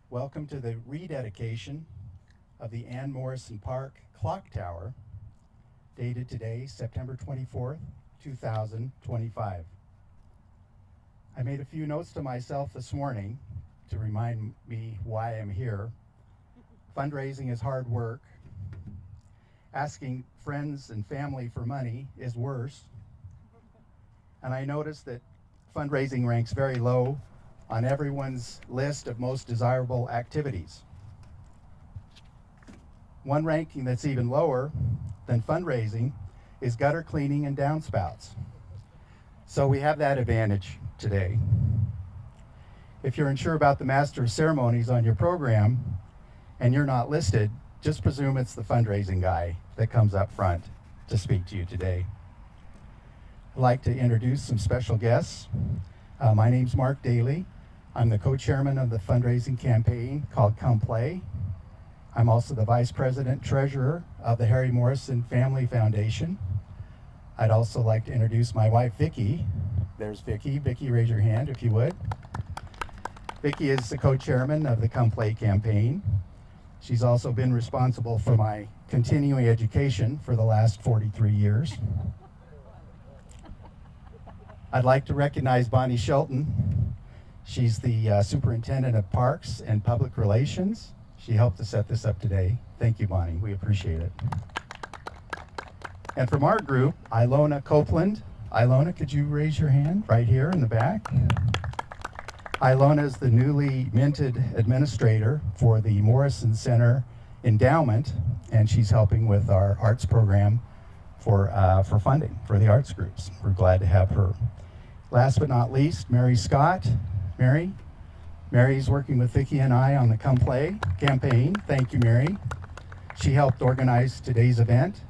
Welcome to the rededication of the Ann Morrison Park Clock Tower, dated today, September 24th, 2025. I made a few notes to myself this morning to remind me why I'm here. Fundraising is hard work. Asking friends and family for money is worse. And I noticed that fundraising ranks very low on everyone's list of most desirable activities. One ranking that's even lower than fundraising is gutter cleaning and downspouts. So we have that advantage today. If you're unsure about the Master of Ceremonies on your program and you're not listed, just presume it's the fundraising guy that comes up front to speak to you today. I'd like to introduce some special guests. My name's Mark Daly. I'm the co-chairman of the fundraising campaign called Come Play. I'm also the vice president treasurer of the Harry Morrison Family Foundation. I'd also like to introduce my wife, Vicki. There's Vicki. Vicki, raise your hand if you would. Vicki is the co-chairman of the Come Play campaign. She's also been responsible for my continuing education for the last 43 years. I'd like to recognize Bonnie Shelton. She's the superintendent of parks and public relations. She helped to set this up today. Thank you, Bonnie. We appreciate it. And from our group, Ilona Copeland. Ilona, could you raise your hand right here in the back? Ilona is the newly minted administrator for the Morrison Center Endowment, and she's helping with our arts program for funding for the arts groups. We're glad to have her. Last but not least, Mary Scott. Mary's working with Vicki and I on the Come Play campaign. Thank you, Mary. She helped organize today's event.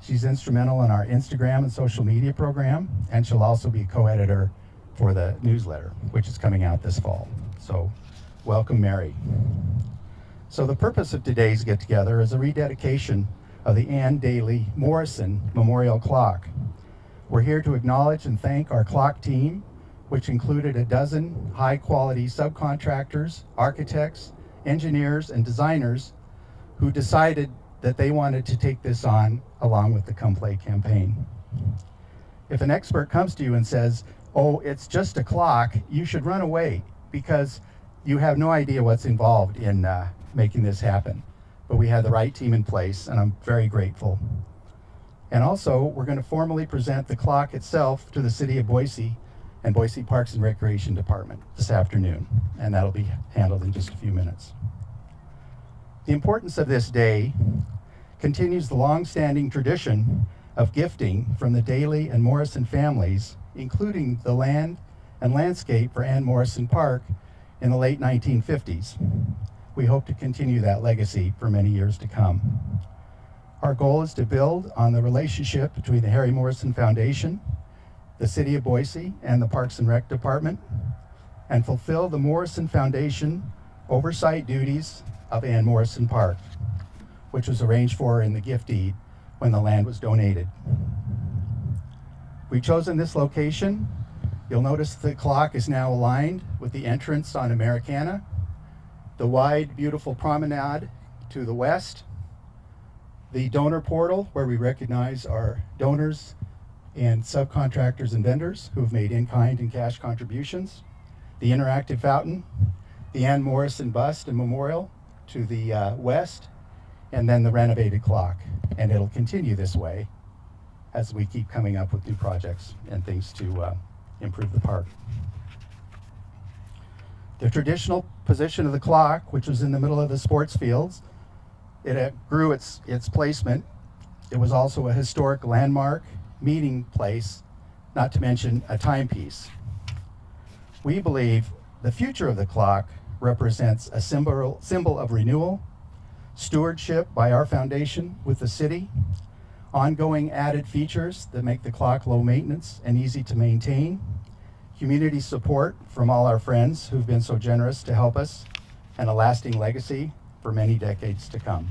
She's instrumental in our Instagram and social media program, and she'll also be co-editor for the newsletter, which is coming out this fall. So welcome, Mary. So the purpose of today's get-together is a rededication of the Ann Daly Morrison Memorial Clock. We're here to acknowledge and thank our clock team, which included a dozen high-quality subcontractors, architects, engineers, and designers who decided that they wanted to take this on along with the Come Play campaign. If an expert comes to you and says, "Oh, it's just a clock," you should run away because you have no idea what's involved in making this happen. But we had the right team in place, and I'm very grateful. And also, we're going to formally present the clock itself to the City of Boise and Boise Parks and Recreation Department this afternoon, and that'll be handled in just a few minutes. The importance of this day continues the long-standing tradition of gifting from the Daly and Morrison families, including the land and landscape for Ann Morrison Park in the late 1950s. We hope to continue that legacy for many years to come. Our goal is to build on the relationship between the Harry Morrison Foundation, the City of Boise, and the Parks and Rec Department, and fulfill the Morrison Foundation oversight duties of Ann Morrison Park, which was arranged for in the gift deed when the land was donated. We've chosen this location. You'll notice the clock is now aligned with the entrance on Americana, the wide, beautiful promenade to the west, the donor portal where we recognize our donors and subcontractors and vendors who have made in-kind and cash contributions, the interactive fountain, the Ann Morrison bust and memorial to the west, and then the renovated clock. And it'll continue this way as we keep coming up with new projects and things to improve the park. The traditional position of the clock, which was in the middle of the sports fields, it grew its placement. It was also a historic landmark, meeting place, not to mention a timepiece. We believe the future of the clock represents a symbol of renewal, stewardship by our foundation with the city, ongoing added features that make the clock low maintenance and easy to maintain, community support from all our friends who've been so generous to help us, and a lasting legacy for many decades to come.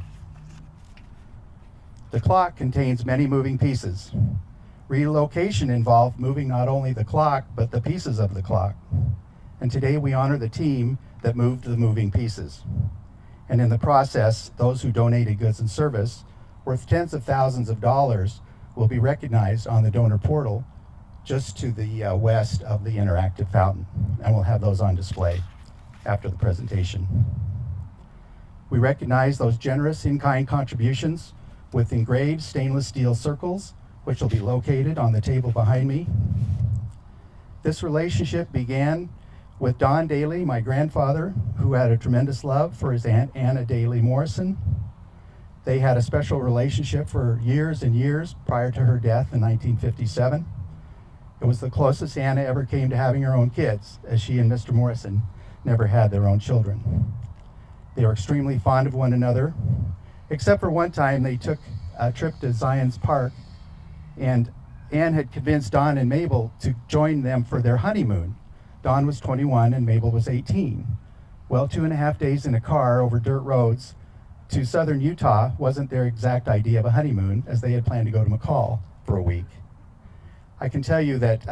The clock contains many moving pieces. Relocation involved moving not only the clock, but the pieces of the clock. And today we honor the team that moved the moving pieces. And in the process, those who donated goods and service worth tens of thousands of dollars will be recognized on the donor portal just to the west of the interactive fountain. And we'll have those on display after the presentation. We recognize those generous in-kind contributions with engraved stainless steel circles, which will be located on the table behind me. This relationship began with Don Daly, my grandfather, who had a tremendous love for his Aunt Anna Daly Morrison. They had a special relationship for years and years prior to her death in 1957. It was the closest Anna ever came to having her own kids, as she and Mr. Morrison never had their own children. They were extremely fond of one another, except for one time they took a trip to Zion's Park, and Ann had convinced Don and Mabel to join them for their honeymoon. Don was 21 and Mabel was 18. Well, 2.5 days in a car over dirt roads to southern Utah wasn't their exact idea of a honeymoon, as they had planned to go to McCall for a week. I can tell you that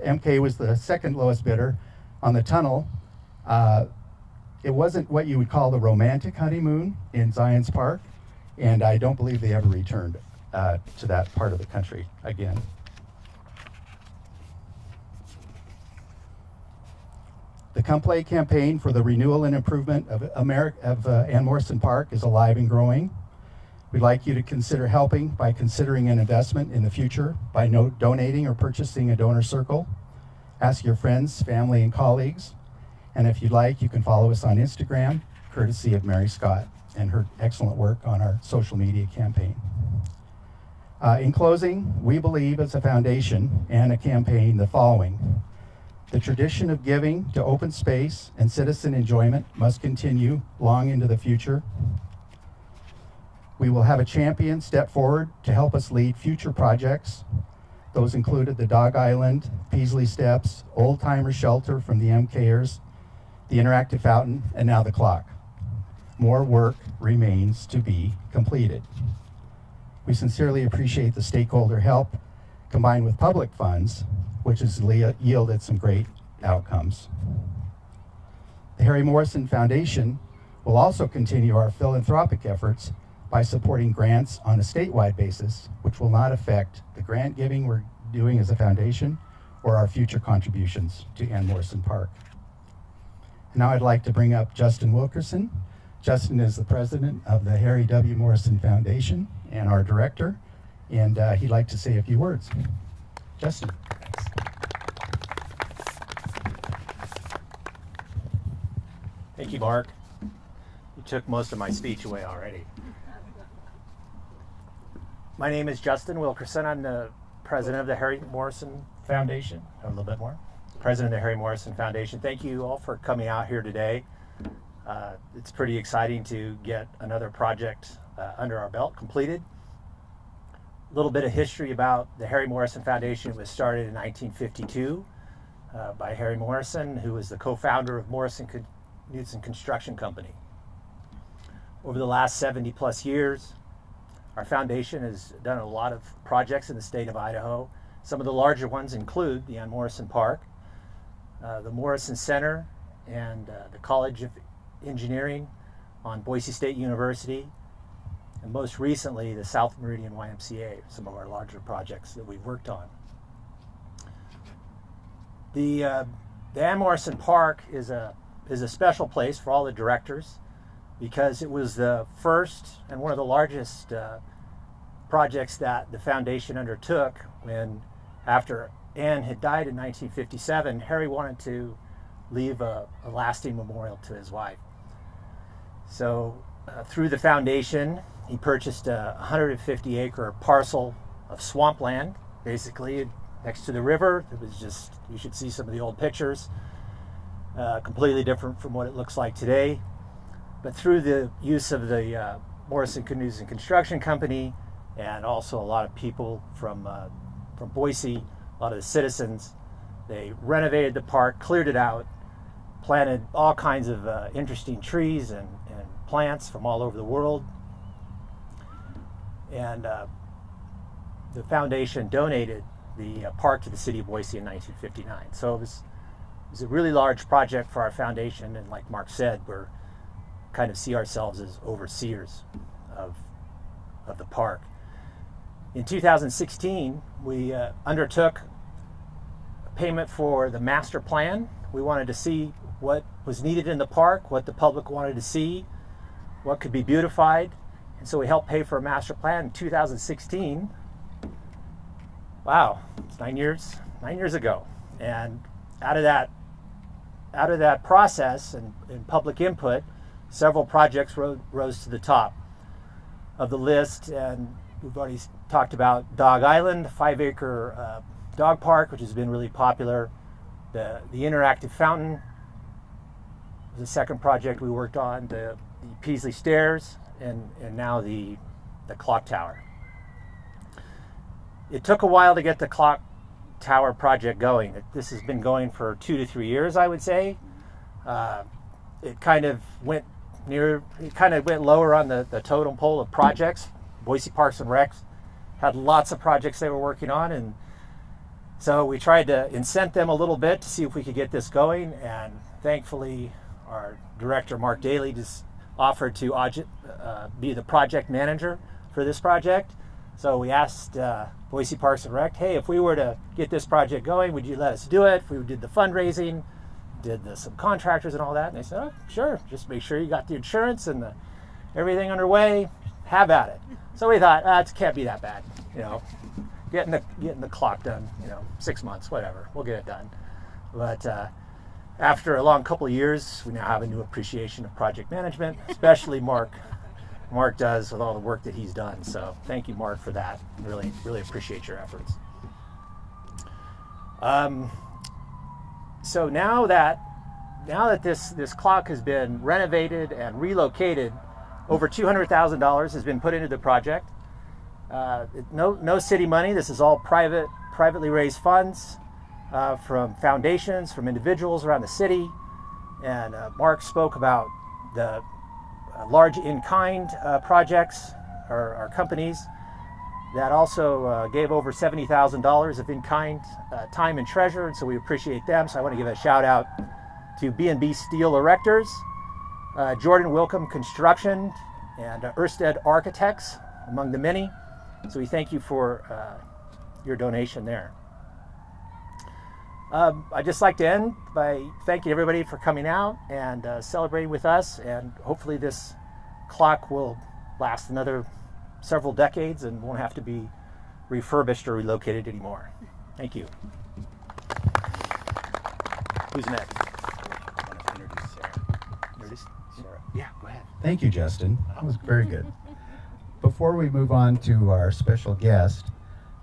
MK was the second lowest bidder on the tunnel. It wasn't what you would call the romantic honeymoon in Zion's Park, and I don't believe they ever returned to that part of the country again. The Come Play campaign for the renewal and improvement of Ann Morrison Park is alive and growing. We'd like you to consider helping by considering an investment in the future by donating or purchasing a donor circle. Ask your friends, family, and colleagues. And if you'd like, you can follow us on Instagram, courtesy of Mary Scott and her excellent work on our social media campaign. In closing, we believe as a foundation and a campaign the following. The tradition of giving to open space and citizen enjoyment must continue long into the future. We will have a champion step forward to help us lead future projects. Those included the Dog Island, Peasley Steps, Old Timer Shelter from the MKers, the interactive fountain, and now the clock. More work remains to be completed. We sincerely appreciate the stakeholder help combined with public funds, which has yielded some great outcomes. The Harry Morrison Foundation will also continue our philanthropic efforts by supporting grants on a statewide basis, which will not affect the grant giving we're doing as a foundation or our future contributions to Ann Morrison Park. Now I'd like to bring up Justin Wilkerson. Justin is the president of the Harry W. Morrison Foundation and our director, and he'd like to say a few words. Justin. Thank you, Mark. You took most of my speech away already. My name is Justin Wilkerson. I'm the president of the Harry Morrison Foundation. A little bit more. President of the Harry Morrison Foundation. Thank you all for coming out here today. It's pretty exciting to get another project under our belt completed. A little bit of history about the Harry Morrison Foundation. It was started in 1952 by Harry Morrison, who was the co-founder of Morrison Knudsen Construction Company. Over the last 70 plus years, our foundation has done a lot of projects in the state of Idaho. Some of the larger ones include the Ann Morrison Park, the Morrison Center, and the College of Engineering on Boise State University, and most recently the South Meridian YMCA, some of our larger projects that we've worked on. The Ann Morrison Park is a special place for all the directors because it was the first and one of the largest projects that the foundation undertook when, after Ann had died in 1957, Harry wanted to leave a lasting memorial to his wife. So through the foundation, he purchased a 150-acre parcel of swampland, basically next to the river. It was just, you should see some of the old pictures, completely different from what it looks like today. But through the use of the Morrison Knudsen Construction Company and also a lot of people from Boise, a lot of the citizens, they renovated the park, cleared it out, planted all kinds of interesting trees and plants from all over the world. And the foundation donated the park to the city of Boise in 1959. So it was was a really large project for our foundation, and like Mark said, we're kind of see ourselves as overseers of the park. In 2016, we undertook a payment for the master plan. We wanted to see what was needed in the park, what the public wanted to see, what could be beautified, and so we helped pay for a master plan in 2016. Wow, it's 9 years ago. And out of that process and public input, several projects rose to the top of the list, and we've already talked about Dog Island, 5-acre dog park, which has been really popular. The interactive fountain was the second project we worked on, the Peasley Stairs, and now the clock tower. It took a while to get the clock tower project going. This has been going for 2 to 3 years, I would say. It kind of went lower on the totem pole of projects. Boise Parks and Recs had lots of projects they were working on, and so we tried to incent them a little bit to see if we could get this going, and thankfully our director Mark Daly just offered to be the project manager for this project. So we asked Boise Parks and Rec, hey, if we were to get this project going, would you let us do it? If we did the fundraising, did the subcontractors and all that, and they said, oh, sure, just make sure you got the insurance and everything underway, have at it. So we thought, it can't be that bad, getting the clock done, 6 months, whatever, we'll get it done. But after a long couple of years, we now have a new appreciation of project management, especially Mark does with all the work that he's done. So thank you, Mark, for that. Really, really appreciate your efforts. So now that this clock has been renovated and relocated, over $200,000 has been put into the project. No city money. This is all privately raised funds from foundations, from individuals around the city. And Mark spoke about the large in-kind projects or companies that also gave over $70,000 of in-kind time and treasure, and so we appreciate them. So I want to give a shout out to B&B Steel Erectors, Jordan Wilcom Construction, and Ørsted Architects, among the many. So we thank you for your donation there. I'd just like to end by thanking everybody for coming out and celebrating with us, and hopefully this clock will last another several decades and won't have to be refurbished or relocated anymore. Thank you. Who's next? I want to introduce Sarah. Introduce Sarah. Yeah, go ahead. Thank you, Justin. That was very good. Before we move on to our special guest,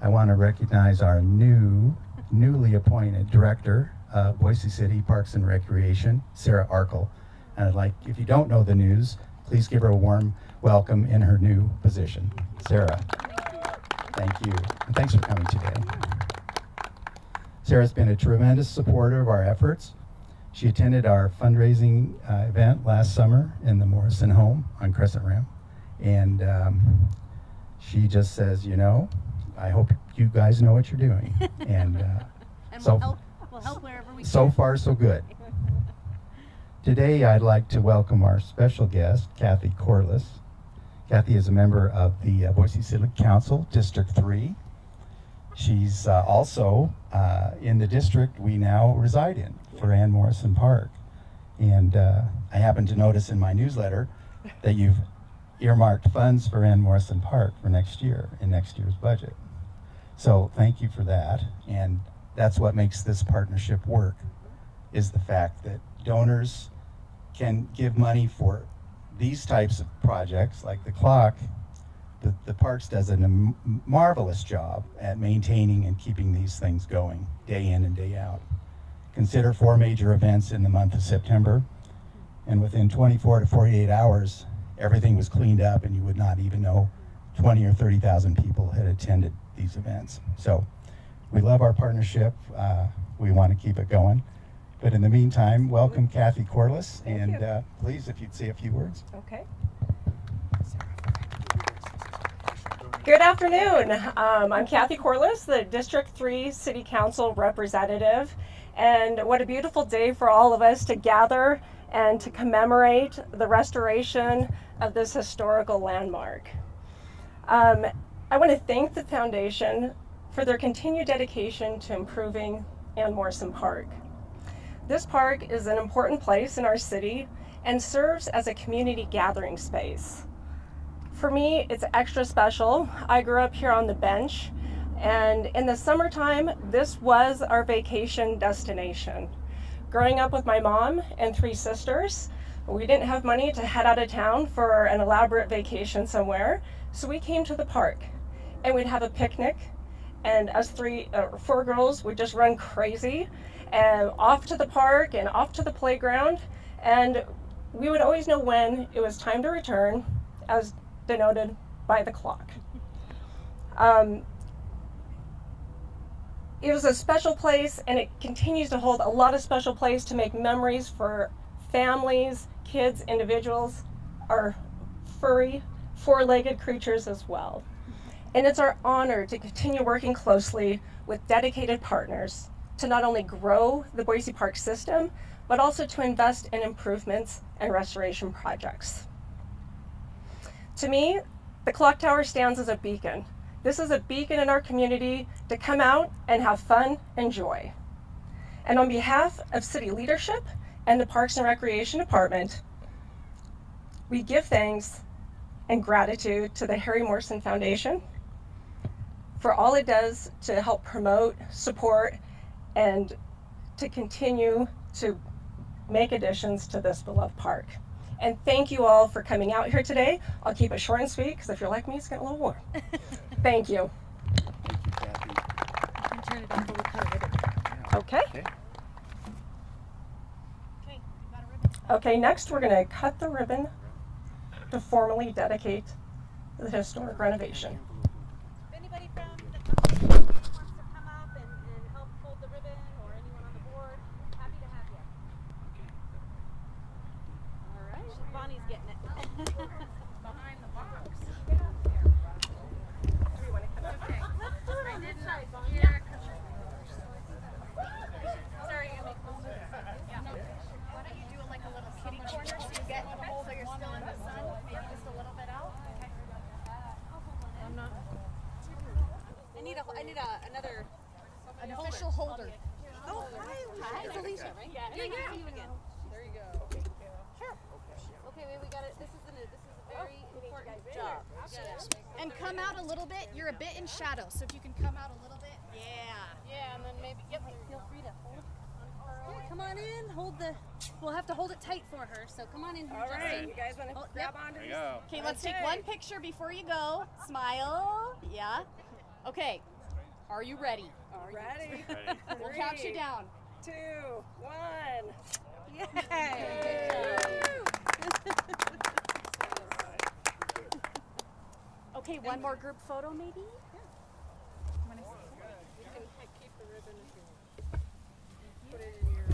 I want to recognize our newly appointed director of Boise City Parks and Recreation, Sarah Arkle. And I'd like, if you don't know the news, please give her a warm welcome in her new position. Sarah, thank you. And thanks for coming today. Sarah's been a tremendous supporter of our efforts. She attended our fundraising event last summer in the Morrison home on Crescent Rim. And she just says, I hope you guys know what you're doing. And we'll help wherever we can. So far, so good. Today, I'd like to welcome our special guest, Kathy Corliss. Kathy is a member of the Boise City Council, District 3. She's also in the district we now reside in for Ann Morrison Park. And I happened to notice in my newsletter that you've earmarked funds for Ann Morrison Park for next year, in next year's budget. So thank you for that. And that's what makes this partnership work, is the fact that donors can give money for these types of projects like the clock. The Parks does a marvelous job at maintaining and keeping these things going day in and day out. Consider 4 major events in the month of September, and within 24 to 48 hours, everything was cleaned up and you would not even know 20 or 30,000 people had attended these events. So we love our partnership. We want to keep it going. But in the meantime, welcome Kathy Corliss, and please, if you'd say a few words. Okay. Good afternoon. I'm Kathy Corliss, the District 3 City Council representative, And what a beautiful day for all of us to gather and to commemorate the restoration of this historical landmark. I want to thank the foundation for their continued dedication to improving Ann Morrison Park. This park is an important place in our city and serves as a community gathering space. For me, it's extra special. I grew up here on the bench, and in the summertime, this was our vacation destination. Growing up with my mom and 3 sisters, we didn't have money to head out of town for an elaborate vacation somewhere, so we came to the park, and we'd have a picnic, and us 4 girls would just run crazy and off to the park and off to the playground, and we would always know when it was time to return, as denoted by the clock. It was a special place, and it continues to hold a lot of special place to make memories for families, kids, individuals, our furry, 4-legged creatures as well. And it's our honor to continue working closely with dedicated partners to not only grow the Boise Park system, but also to invest in improvements and restoration projects. To me, the clock tower stands as a beacon. This is a beacon in our community to come out and have fun and joy. And on behalf of city leadership and the Parks and Recreation Department, we give thanks and gratitude to the Harry Morrison Foundation for all it does to help promote, support, and to continue to make additions to this beloved park. And thank you all for coming out here today. I'll keep it short and sweet, because if you're like me, it's getting a little warm. Thank you. Turn it off while we cut it. Okay. Okay, you got a ribbon? Okay, next we're going to cut the ribbon to formally dedicate the historic renovation. If anybody from the company wants to come up and help hold the ribbon, or anyone on the board, happy to have you. All right, Bonnie's getting it. Behind the box. Okay, let's do it on this side, Bonnie. Sorry, you make most of it. Yeah. Why don't you do like a little kitty corner so you get so you're still in the sun, maybe just a little bit out. Okay. I'm not. I need another an official holder. Oh, hi. It's Alicia, right? Yeah. Nice to see you again. There you go. Sure. Okay, we got it. This is a very important job. And come out a little bit. You're a bit in shadow, so if you can come out a little bit. Yeah, and then maybe. Yep. Feel free to hold. Here, come on in. We'll have to hold it tight for her. So come on in here. All right, you guys want to grab onto this? Okay, let's take one picture before you go. Smile. Yeah. Okay. Are you ready? Ready? We'll count you down. 2, 1. Yay! Okay, one more group photo maybe? You can keep the ribbon if you want. Put it in your